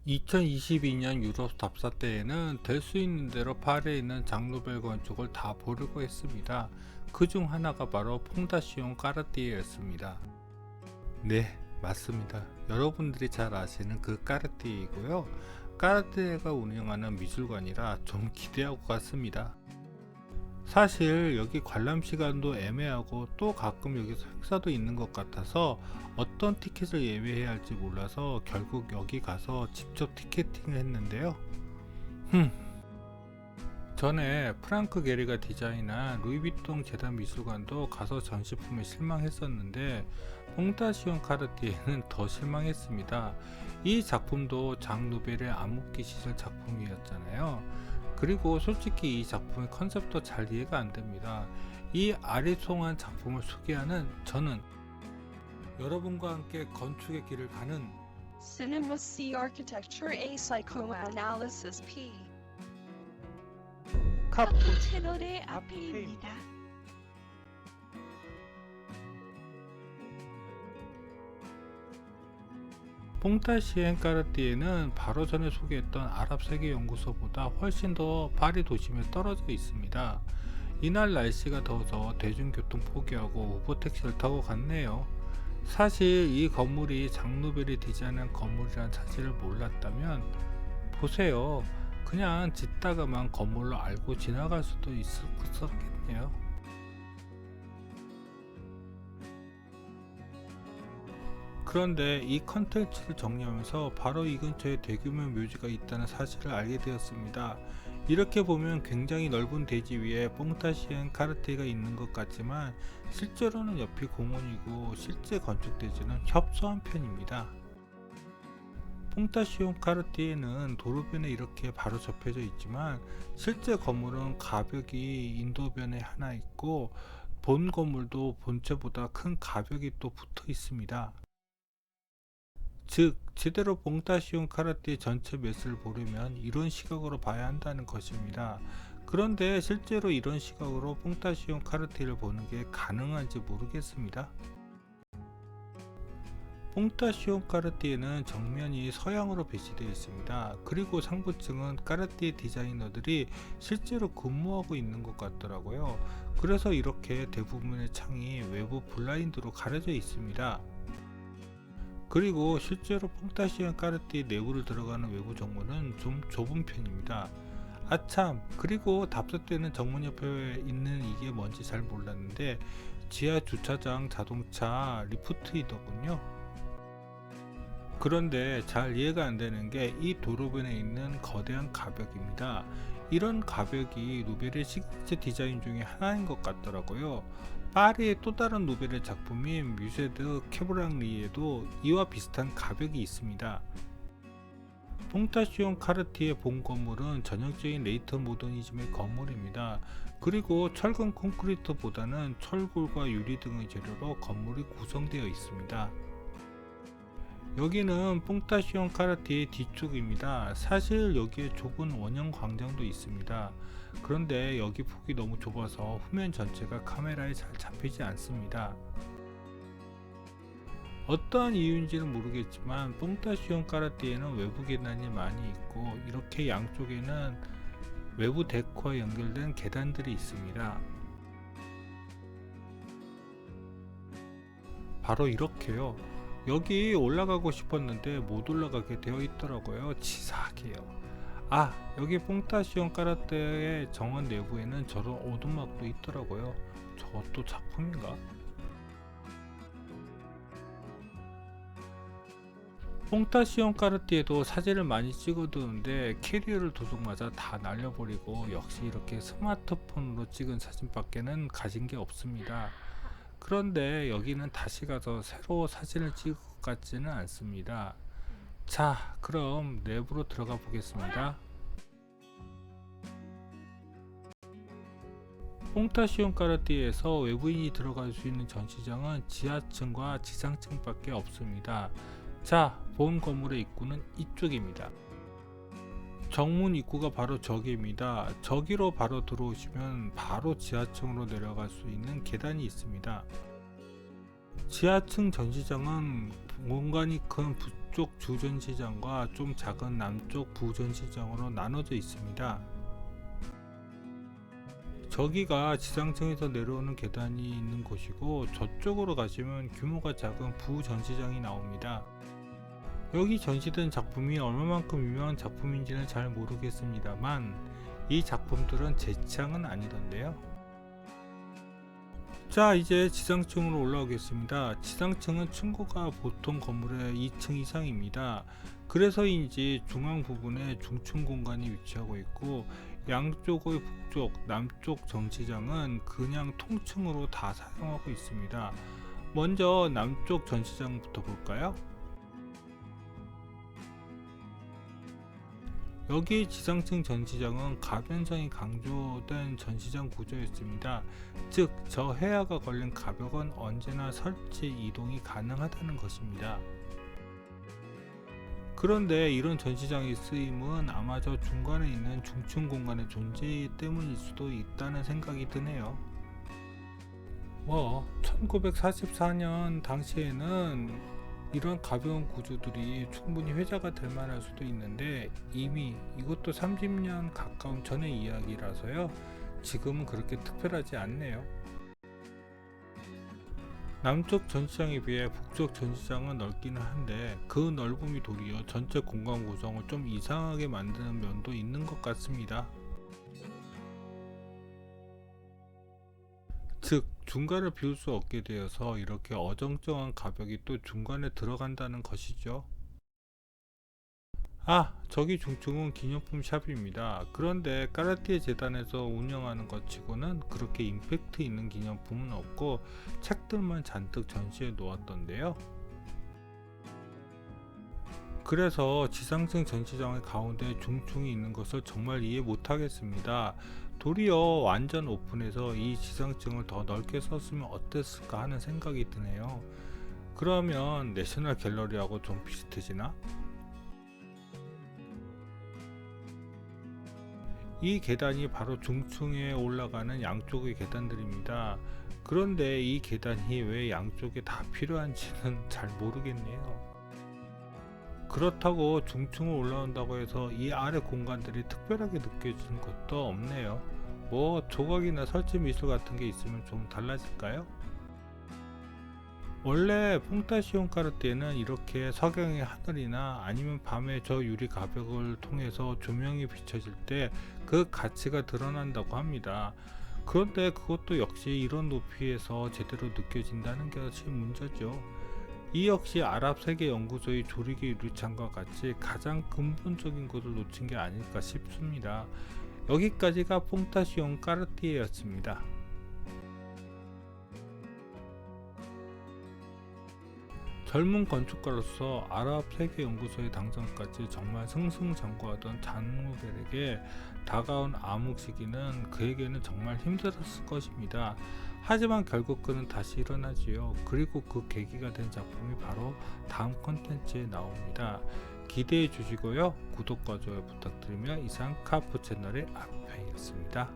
2022년 유럽 답사 때에는 될 수 있는 대로 파리에 있는 장노벨 건축을 다 보려고 했습니다. 그 중 하나가 바로 퐁다시옹 까르띠에였습니다. 네, 맞습니다. 여러분들이 잘 아시는 그 까르띠에이고요. 까르띠에가 운영하는 미술관이라 좀 기대하고 갔습니다. 사실 여기 관람 시간도 애매하고 또 가끔 여기서 행사도 있는 것 같아서 어떤 티켓을 예매해야 할지 몰라서 결국 여기 가서 직접 티켓팅을 했는데요. 전에 프랑크 게리가 디자인한 루이비통 재단 미술관도 가서 전시품에 실망했었는데 퐁다시옹 카르티에는 더 실망했습니다. 이 작품도 장 노벨의 암흑기 시절 작품이었잖아요. 그리고 솔직히 이 작품의 컨셉도 잘 이해가 안 됩니다. 이 아리송한 작품을 소개하는 저는 여러분과 함께 건축의 길을 가는 Cinema C Architecture A Psychoanalysis P 카푸 채널의 앞에입니다. 퐁다시엔 까르띠에는 바로 전에 소개했던 아랍세계연구소보다 훨씬 더 파리 도심에 떨어져 있습니다. 이날 날씨가 더워서 대중교통 포기하고 우버 택시를 타고 갔네요. 사실 이 건물이 장노벨이 디자인한 건물이란 사실을 몰랐다면 보세요. 그냥 짓다가만 건물로 알고 지나갈 수도 있었겠네요. 그런데 이 컨텐츠를 정리하면서 바로 이 근처에 대규모 묘지가 있다는 사실을 알게 되었습니다. 이렇게 보면 굉장히 넓은 대지 위에 퐁다시엔 카르티에가 있는 것 같지만 실제로는 옆이 공원이고 실제 건축 대지는 협소한 편입니다. 퐁다시옹 카르티에는 도로변에 이렇게 바로 접혀져 있지만 실제 건물은 가벽이 인도변에 하나 있고 본 건물도 본체보다 큰 가벽이 또 붙어 있습니다. 즉 제대로 퐁다시옹 카르띠에 전체 매스를 보려면 이런 시각으로 봐야 한다는 것입니다. 그런데 실제로 이런 시각으로 퐁다시옹 카르띠를 보는 게 가능한지 모르겠습니다. 퐁다시옹 까르띠에는 정면이 서양으로 배치되어 있습니다. 그리고 상부층은 까르띠에 디자이너들이 실제로 근무하고 있는 것 같더라고요. 그래서 이렇게 대부분의 창이 외부 블라인드로 가려져 있습니다. 그리고 실제로 퐁다시옹 까르띠에 내부를 들어가는 외부 정문은 좀 좁은 편입니다. 아참, 그리고 답사 때는 정문 옆에 있는 이게 뭔지 잘 몰랐는데 지하 주차장 자동차 리프트이더군요. 그런데 잘 이해가 안 되는 게 이 도로변에 있는 거대한 가벽입니다. 이런 가벽이 노벨의 시그니처 디자인 중에 하나인 것 같더라고요. 파리의 또 다른 노벨의 작품인 뮤세 드 캐브랑리에도 이와 비슷한 가벽이 있습니다. 퐁다시옹 카르티의 본 건물은 전형적인 레이터 모더니즘의 건물입니다. 그리고 철근 콘크리트보다는 철골과 유리 등의 재료로 건물이 구성되어 있습니다. 여기는 퐁다시옹 카르티의 뒤쪽입니다. 사실 여기에 좁은 원형 광장도 있습니다. 그런데 여기 폭이 너무 좁아서 후면 전체가 카메라에 잘 잡히지 않습니다. 어떠한 이유인지는 모르겠지만 퐁다시옹 까르띠에는 외부 계단이 많이 있고 이렇게 양쪽에는 외부 데크와 연결된 계단들이 있습니다. 바로 이렇게요. 여기 올라가고 싶었는데 못 올라가게 되어 있더라고요. 치사하게요. 아, 여기 퐁다시옹 까르띠에의 정원 내부에는 저런 오두막도 있더라고요. 저것도 작품인가? 퐁다시옹 까르띠에도 사진을 많이 찍어두는데 캐리어를 도둑 맞아 다 날려버리고 역시 이렇게 스마트폰으로 찍은 사진밖에는 가진 게 없습니다. 그런데 여기는 다시 가서 새로 사진을 찍을 것 같지는 않습니다. 자, 그럼 내부로 들어가 보겠습니다. 퐁다시옹 까르띠에에서 외부인이 들어갈 수 있는 전시장은 지하층과 지상층밖에 없습니다. 자, 본 건물의 입구는 이쪽입니다. 정문 입구가 바로 저기입니다. 저기로 바로 들어오시면 바로 지하층으로 내려갈 수 있는 계단이 있습니다. 지하층 전시장은 공간이 큰 북쪽 주전시장과 좀 작은 남쪽 부전시장으로 나눠져 있습니다. 저기가 지상층에서 내려오는 계단이 있는 곳이고, 저쪽으로 가시면 규모가 작은 부전시장이 나옵니다. 여기 전시된 작품이 얼마만큼 유명한 작품인지는 잘 모르겠습니다만 이 작품들은 제 취향은 아니던데요. 자, 이제 지상층으로 올라오겠습니다. 지상층은 층고가 보통 건물의 2층 이상입니다. 그래서인지 중앙 부분에 중층 공간이 위치하고 있고, 양쪽의 북쪽, 남쪽 전시장은 그냥 통층으로 다 사용하고 있습니다. 먼저 남쪽 전시장부터 볼까요? 여기 지상층 전시장은 가변성이 강조된 전시장 구조였습니다. 즉, 저 해야가 걸린 가벽은 언제나 설치 이동이 가능하다는 것입니다. 그런데 이런 전시장의 쓰임은 아마 저 중간에 있는 중층 공간의 존재 때문일 수도 있다는 생각이 드네요. 1944년 당시에는 이런 가벼운 구조들이 충분히 회자가 될 만할 수도 있는데, 이미 이것도 30년 가까운 전의 이야기라서요, 지금은 그렇게 특별하지 않네요. 남쪽 전시장에 비해 북쪽 전시장은 넓기는 한데, 그 넓음이 도리어 전체 공간 구성을 좀 이상하게 만드는 면도 있는 것 같습니다. 즉, 중간을 비울 수 없게 되어서 이렇게 어정쩡한 가벽이 또 중간에 들어간다는 것이죠. 저기 중층은 기념품 샵입니다. 그런데 까르띠에 재단에서 운영하는 것 치고는 그렇게 임팩트 있는 기념품은 없고, 책들만 잔뜩 전시해 놓았던데요. 그래서 지상층 전시장의 가운데 중층이 있는 것을 정말 이해 못하겠습니다. 도리어 완전 오픈해서 이 지상층을 더 넓게 썼으면 어땠을까 하는 생각이 드네요. 그러면 내셔널 갤러리하고 좀 비슷해지나? 이 계단이 바로 중층에 올라가는 양쪽의 계단들입니다. 그런데 이 계단이 왜 양쪽에 다 필요한지는 잘 모르겠네요. 그렇다고 중층을 올라온다고 해서 이 아래 공간들이 특별하게 느껴지는 것도 없네요. 조각이나 설치 미술 같은 게 있으면 좀 달라질까요? 원래 퐁타시온 까르띠에는 이렇게 석양의 하늘이나 아니면 밤에 저 유리 가벽을 통해서 조명이 비춰질 때 그 가치가 드러난다고 합니다. 그런데 그것도 역시 이런 높이에서 제대로 느껴진다는 것이 문제죠. 이 역시 아랍 세계 연구소의 조리개 유리창과 같이 가장 근본적인 것을 놓친 게 아닐까 싶습니다. 여기까지가 퐁타시온 까르띠에였습니다. 젊은 건축가로서 아랍 세계 연구소의 당선까지 정말 승승장구하던 잔누벨에게 다가온 암흑 시기는 그에게는 정말 힘들었을 것입니다. 하지만 결국 그는 다시 일어나지요. 그리고 그 계기가 된 작품이 바로 다음 컨텐츠에 나옵니다. 기대해 주시고요. 구독과 좋아요 부탁드리며 이상 카프 채널의 아페이였습니다.